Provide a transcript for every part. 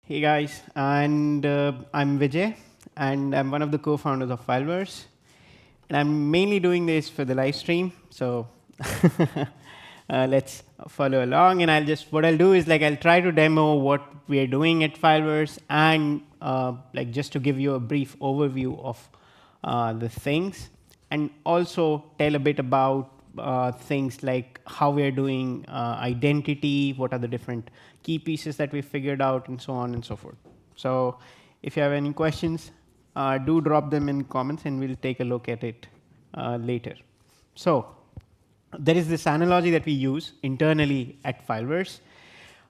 Hey guys, and I'm Vijay, and I'm one of the co-founders of Fileverse, and I'm mainly doing this for the live stream. So let's follow along, and what I'll do is I'll try to demo what we are doing at Fileverse, and just to give you a brief overview of the things, and also tell a bit about things like how we are doing identity, what are the different key pieces that we figured out, and so on and so forth. So if you have any questions, do drop them in comments and we'll take a look at it later. So there is this analogy that we use internally at Fileverse.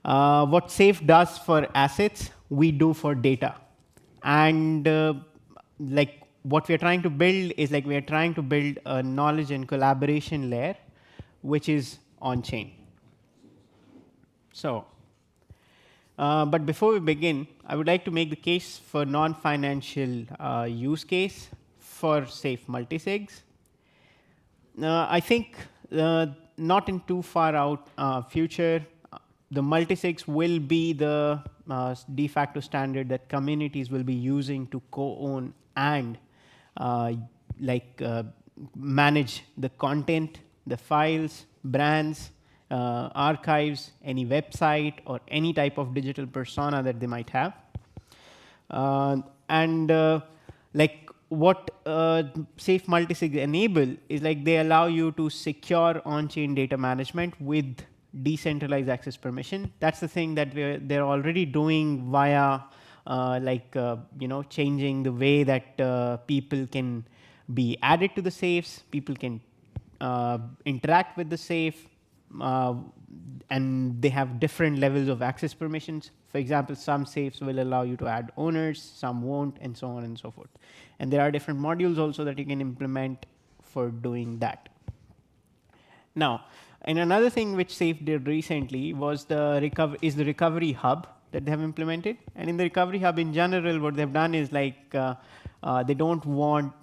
What Safe does for assets, we do for data. And what we are trying to build is we are trying to build a knowledge and collaboration layer, which is on-chain. So, but before we begin, I would like to make the case for non-financial use case for safe multisigs. I think not in too far out future, the multisigs will be the de facto standard that communities will be using to co-own and manage the content, the files, brands, archives, any website, or any type of digital persona that they might have. What safe multisigs enable is they allow you to secure on-chain data management with decentralized access permission. That's the thing that they're already doing via changing the way that people can be added to the safes, people can interact with the safe, and they have different levels of access permissions. For example, some safes will allow you to add owners, some won't, and so on and so forth. And there are different modules also that you can implement for doing that. Now, and another thing which Safe did recently was the recovery hub that they have implemented. And in the recovery hub in general, what they've done is they don't want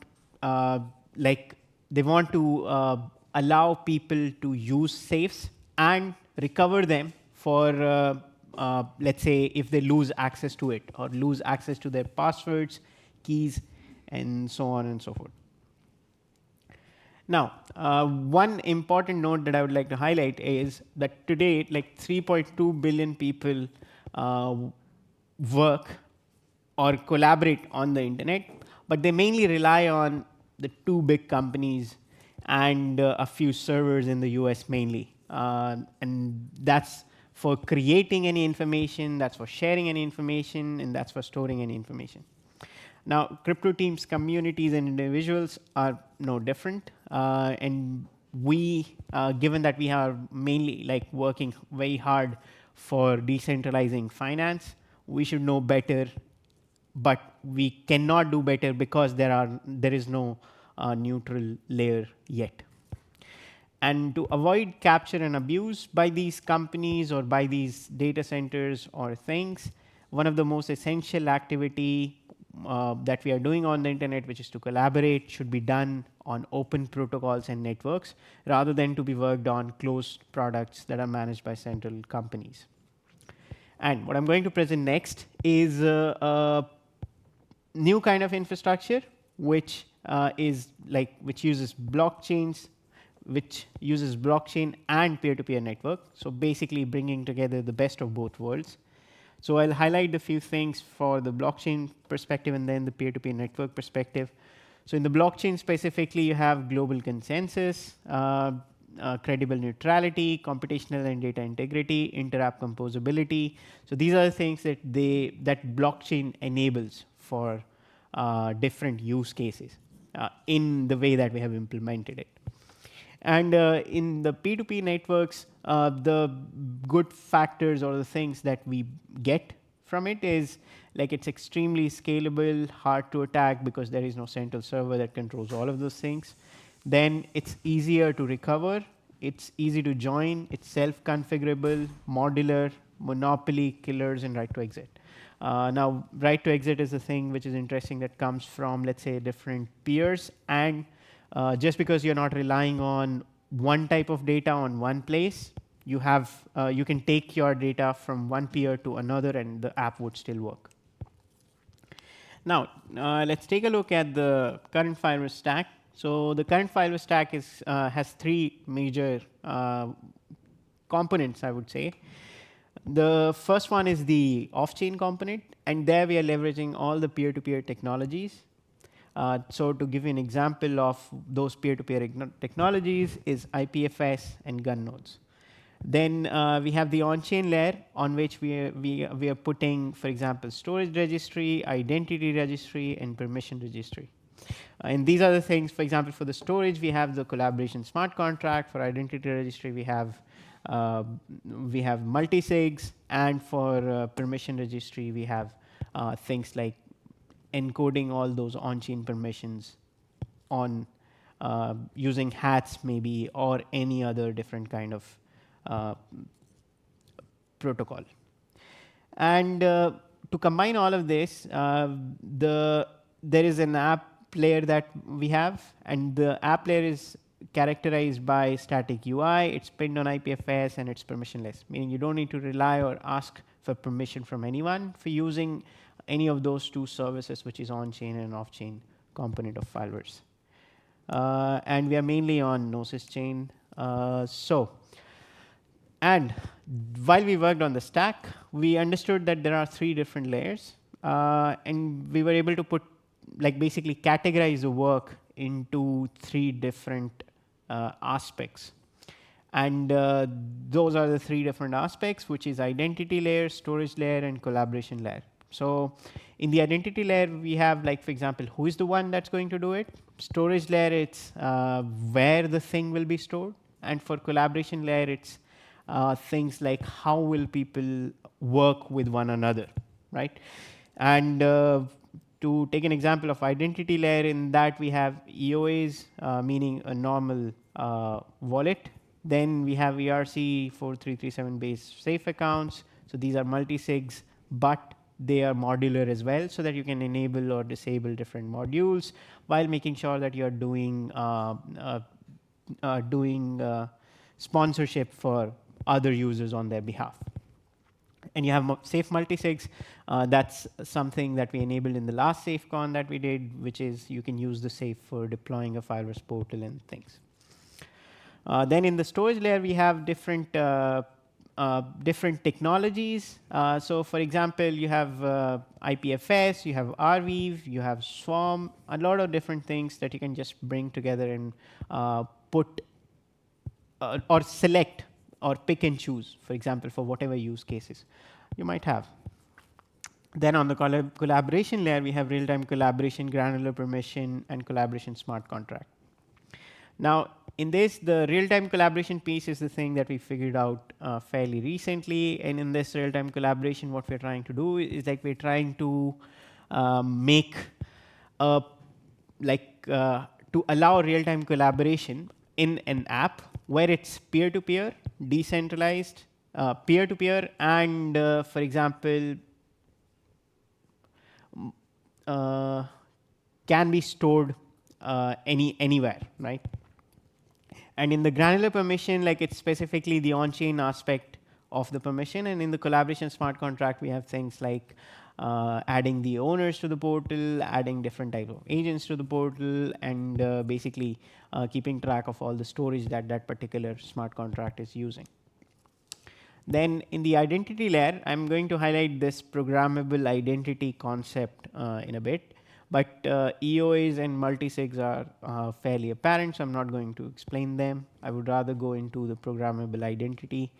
they want to allow people to use safes and recover them for let's say if they lose access to it or lose access to their passwords, keys, and so on and so forth. Now, one important note that I would like to highlight is that today, 3.2 billion people work or collaborate on the internet, but they mainly rely on the two big companies and a few servers in the US mainly. And that's for creating any information, that's for sharing any information, and that's for storing any information. Now, crypto teams, communities, and individuals are no different. And we, given that we are mainly working very hard for decentralizing finance, we should know better, but we cannot do better because there is no neutral layer yet. And to avoid capture and abuse by these companies or by these data centers or things, one of the most essential activity that we are doing on the internet, which is to collaborate, should be done on open protocols and networks rather than to be worked on closed products that are managed by central companies. And what I'm going to present next is a new kind of infrastructure, which uses blockchains, which uses blockchain and peer-to-peer network. So basically bringing together the best of both worlds. So I'll highlight a few things for the blockchain perspective and then the peer-to-peer network perspective. So in the blockchain specifically, you have global consensus, credible neutrality, computational and data integrity, inter-app composability. So these are the things that blockchain enables for different use cases in the way that we have implemented it. And in the P2P networks, the good factors or the things that we get from it is it's extremely scalable, hard to attack because there is no central server that controls all of those things. Then it's easier to recover. It's easy to join. It's self-configurable, modular, monopoly, killers, and right to exit. Now, right to exit is a thing which is interesting that comes from, let's say, different peers. And just because you're not relying on one type of data on one place, you can take your data from one peer to another, and the app would still work. Now, let's take a look at the current fileware stack. So the current fileware stack has three major components, I would say. The first one is the off-chain component, and there we are leveraging all the peer-to-peer technologies. So to give you an example of those peer-to-peer technologies is IPFS and gun nodes. Then we have the on-chain layer on which we are putting, for example, storage registry, identity registry, and permission registry. And these are the things, for example, for the storage, we have the collaboration smart contract. For identity registry, we have multi-sigs, and for permission registry, we have things like encoding all those on-chain permissions on using hats maybe, or any other different kind of protocol. And to combine all of this, there is an app layer that we have, and the app layer is characterized by static UI. It's pinned on IPFS, and it's permissionless, meaning you don't need to rely or ask for permission from anyone for using any of those two services, which is on-chain and off-chain component of filewares. And we are mainly on Gnosis chain. And while we worked on the stack, we understood that there are three different layers, and we were able to basically categorize the work into three different aspects. And those are the three different aspects, which is identity layer, storage layer, and collaboration layer. So in the identity layer, we have, for example, who is the one that's going to do it. Storage layer, it's where the thing will be stored. And for collaboration layer, it's things like how will people work with one another, right? And to take an example of identity layer, in that we have EOAs, meaning a normal wallet. Then we have ERC 4337 based safe accounts. So these are multi-sigs, but they are modular as well, so that you can enable or disable different modules while making sure that you are doing sponsorship for other users on their behalf. And you have safe multi-sigs. That's something that we enabled in the last SafeCon that we did, which is you can use the safe for deploying a filewares portal and things. Then in the storage layer, we have different technologies. So for example, you have IPFS, you have Arweave, you have Swarm, a lot of different things that you can just bring together and put or select or pick and choose, for example, for whatever use cases you might have. Then on the collaboration layer, we have real-time collaboration, granular permission, and collaboration smart contract. Now, in this, the real-time collaboration piece is the thing that we figured out fairly recently. And in this real-time collaboration, what we're trying to do is we're trying to make to allow real-time collaboration in an app where it's peer-to-peer, decentralized, peer-to-peer, and for example, can be stored anywhere, right? And in the granular permission, it's specifically the on-chain aspect of the permission. And in the collaboration smart contract, we have things like adding the owners to the portal, adding different types of agents to the portal, and basically keeping track of all the storage that that particular smart contract is using. Then in the identity layer, I'm going to highlight this programmable identity concept in a bit. But EOAs and multi-sigs are fairly apparent, so I'm not going to explain them. I would rather go into the programmable identity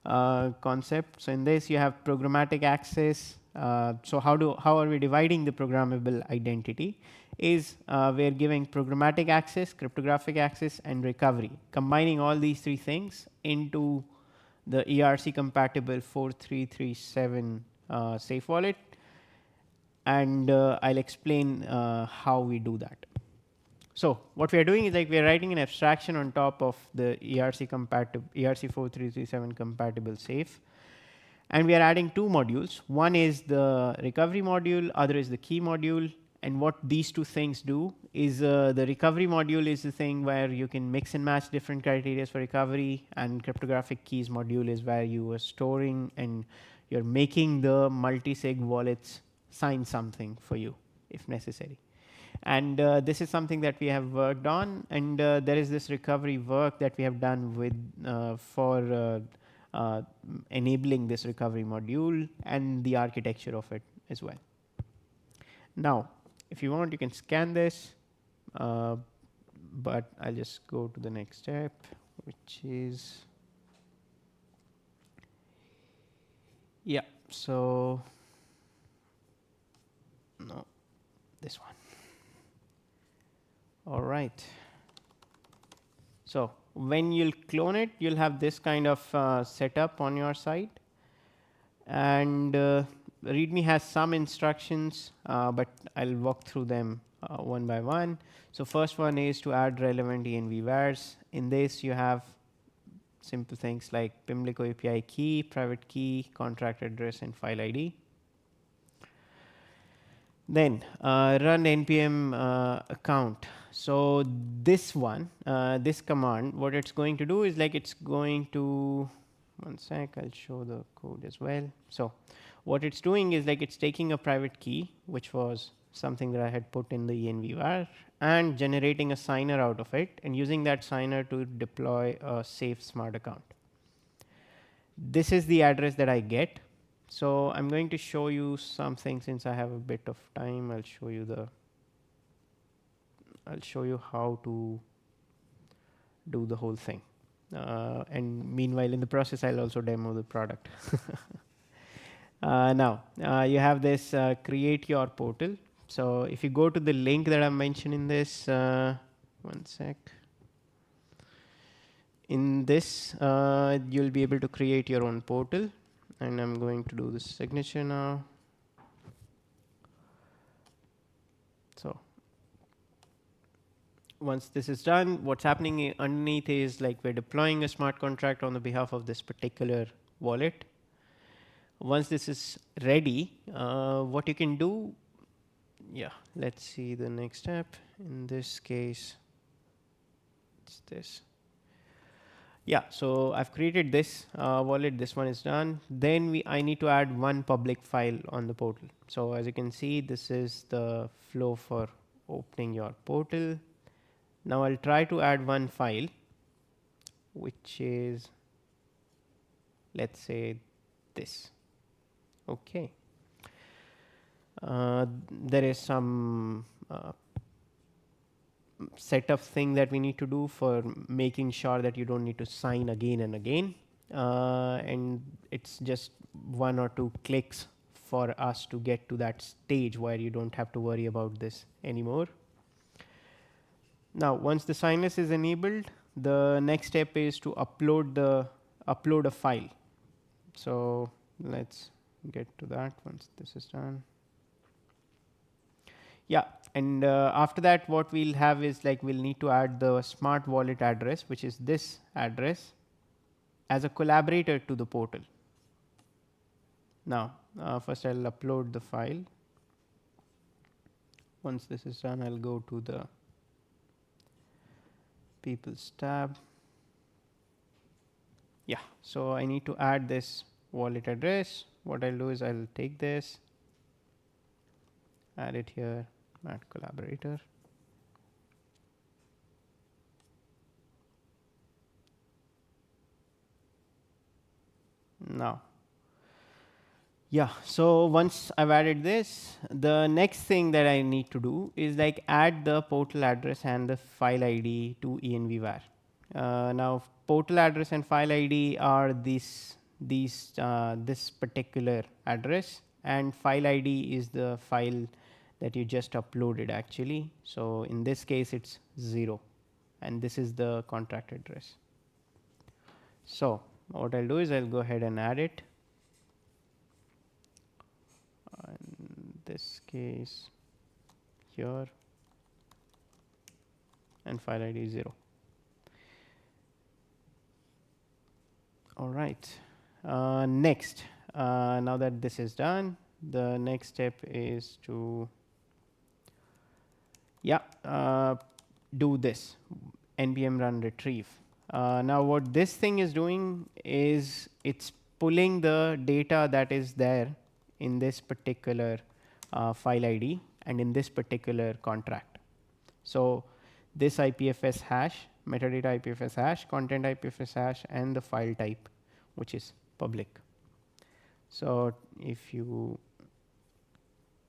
concept. So in this, you have programmatic access. So how are we dividing the programmable identity? We're giving programmatic access, cryptographic access, and recovery, combining all these three things into the ERC compatible 4337 safe wallet. And I'll explain how we do that. So what we are doing is we are writing an abstraction on top of the ERC 4337 compatible safe. And we are adding two modules. One is the recovery module, other is the key module. And what these two things do is the recovery module is the thing where you can mix and match different criteria for recovery, and cryptographic keys module is where you are storing and you're making the multi-sig wallets sign something for you if necessary. And this is something that we have worked on, and there is this recovery work that we have done with for enabling this recovery module and the architecture of it as well. Now, if you want, you can scan this, but I'll just go to the next step, which is, yeah, so, no, this one. All right. So when you'll clone it, you'll have this kind of setup on your side. And README has some instructions, but I'll walk through them one by one. So first one is to add relevant env vars. In this, you have simple things like Pimlico API key, private key, contract address, and file ID. Then run npm account. So this one, this command, what it's going to do is like it's going to, one sec, I'll show the code as well. So what it's doing is like it's taking a private key, which was something that I had put in the env var, and generating a signer out of it, and using that signer to deploy a safe smart account. This is the address that I get. So I'm going to show you something since I have a bit of time. I'll show you how to do the whole thing. And meanwhile, in the process, I'll also demo the product. Now, you have this create your portal. So if you go to the link that I mentioned in this, one sec. In this, you'll be able to create your own portal. And I'm going to do the signature now. So once this is done, what's happening underneath is like we're deploying a smart contract on the behalf of this particular wallet. Once this is ready, what you can do, yeah, let's see the next step. In this case, it's this. Yeah, so I've created this wallet. This one is done. Then I need to add one public file on the portal. So as you can see, this is the flow for opening your portal. Now I'll try to add one file, which is, let's say, this. Okay. There is some setup thing that we need to do for making sure that you don't need to sign again and again. And it's just 1 or 2 clicks for us to get to that stage where you don't have to worry about this anymore. Now, once the signless is enabled, the next step is to upload a file. So let's get to that once this is done. Yeah, and after that, what we'll have is like we'll need to add the smart wallet address, which is this address, as a collaborator to the portal. Now, first I'll upload the file. Once this is done, I'll go to the People's tab. Yeah, so I need to add this wallet address. What I'll do is I'll take this, add it here, add collaborator. Now, yeah, so once I've added this, the next thing that I need to do is like add the portal address and the file ID to env var. Now, portal address and file ID are this particular address, and file ID is the file that you just uploaded actually. So in this case, it's 0, and this is the contract address. So what I'll do is I'll go ahead and add it. In this case, here, and file ID is 0. All right. Next, now that this is done, the next step is to Yeah, do this npm run retrieve. Now what this thing is doing is it's pulling the data that is there in this particular file ID and in this particular contract. So this IPFS hash, metadata IPFS hash, content IPFS hash, and the file type, which is public. So if you,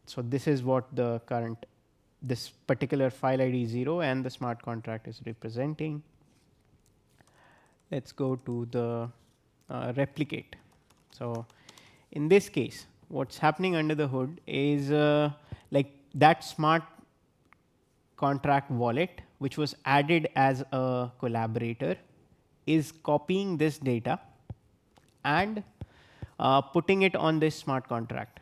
so this is what the current, this particular file ID 0 and the smart contract is representing. Let's go to the replicate. So in this case, what's happening under the hood is like that smart contract wallet, which was added as a collaborator, is copying this data and putting it on this smart contract.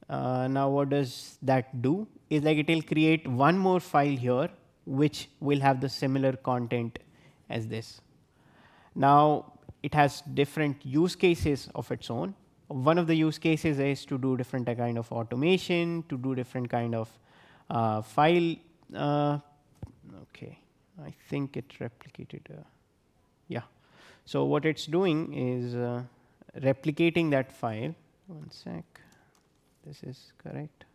Now what does that do is like it will create one more file here which will have the similar content as this. Now it has different use cases of its own. One of the use cases is to do different kind of automation, to do different kind of file. Okay, I think it replicated. Yeah. So what it's doing is replicating that file. One sec. This is correct.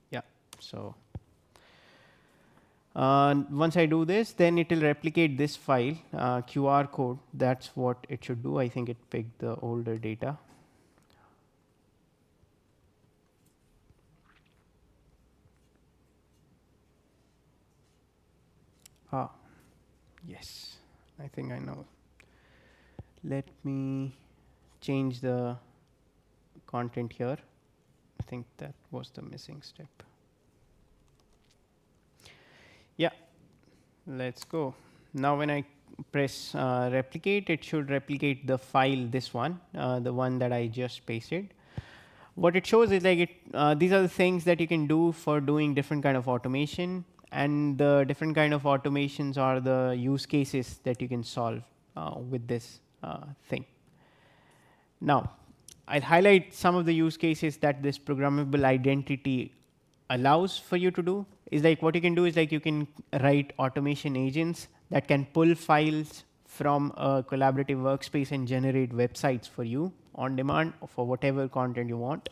Yeah. So once I do this, then it will replicate this file, QR code. That's what it should do. I think it picked the older data. Ah, yes, I think I know. Let me change the content here. I think that was the missing step. Yeah, let's go. Now when I press replicate, it should replicate the file, this one, the one that I just pasted. What it shows is like these are the things that you can do for doing different kind of automation, and the different kind of automations are the use cases that you can solve with this thing. Now, I'll highlight some of the use cases that this programmable identity allows for you to do. Is like what you can do is like you can write automation agents that can pull files from a collaborative workspace and generate websites for you on demand for whatever content you want.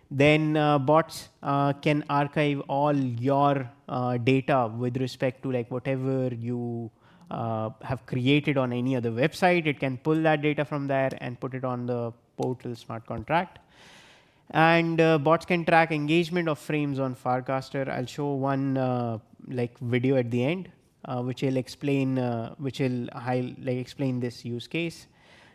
Then bots can archive all your data with respect to like whatever you have created on any other website. It can pull that data from there and put it on the portal smart contract. And bots can track engagement of frames on Farcaster. I'll show one like video at the end, which will explain, explain this use case.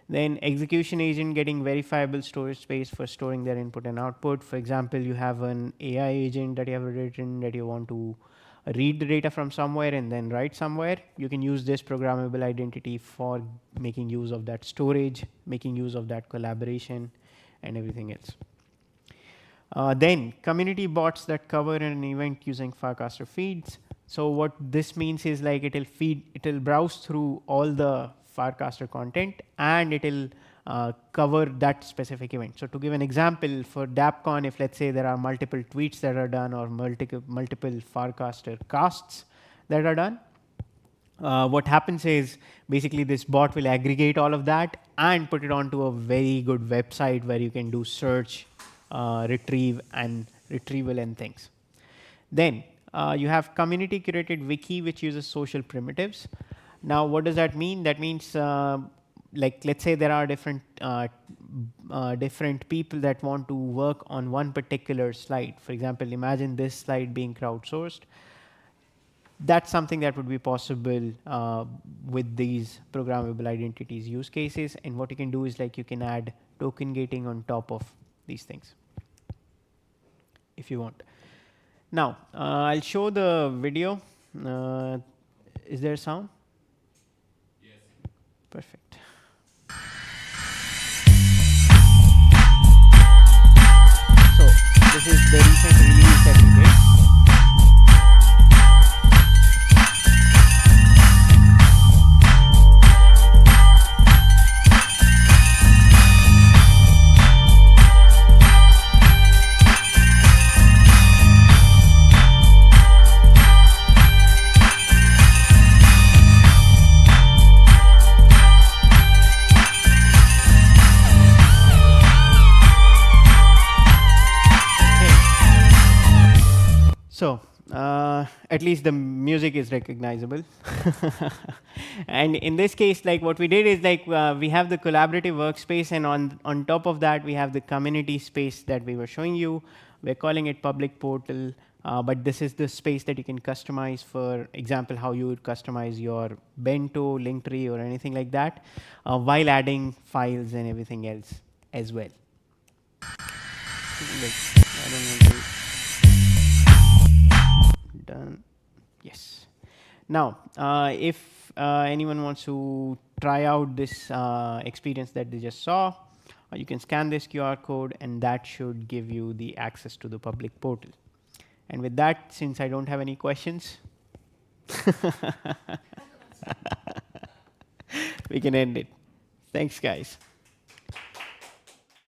Then execution agent getting verifiable storage space for storing their input and output. For example, you have an AI agent that you have written that you want to read the data from somewhere and then write somewhere. You can use this programmable identity for making use of that storage, making use of that collaboration, and everything else. Then community bots that cover an event using Farcaster feeds. So what this means is like it'll browse through all the Farcaster content and it'll cover that specific event. So to give an example, for DappCon, if let's say there are multiple tweets that are done or multiple Farcaster casts that are done, what happens is basically this bot will aggregate all of that and put it onto a very good website where you can do search, retrieve and retrieval and things. Then you have community curated wiki, which uses social primitives. Now, what does that mean? That means like let's say there are different people that want to work on one particular slide. For example, imagine this slide being crowdsourced. That's something that would be possible with these programmable identities use cases. And what you can do is like you can add token gating on top of these things if you want. Now, I'll show the video. Is there sound? Yes. Perfect. So, this is the recent release that we did. At least the music is recognizable. And in this case, like what we did is like we have the collaborative workspace, and on top of that we have the community space that we were showing you. We're calling it public portal, but this is the space that you can customize. For example, how you would customize your bento, Linktree, or anything like that, while adding files and everything else as well. Like, I don't want to done. Yes. Now, if anyone wants to try out this experience that they just saw, you can scan this QR code, and that should give you the access to the public portal. And with that, since I don't have any questions, we can end it. Thanks, guys.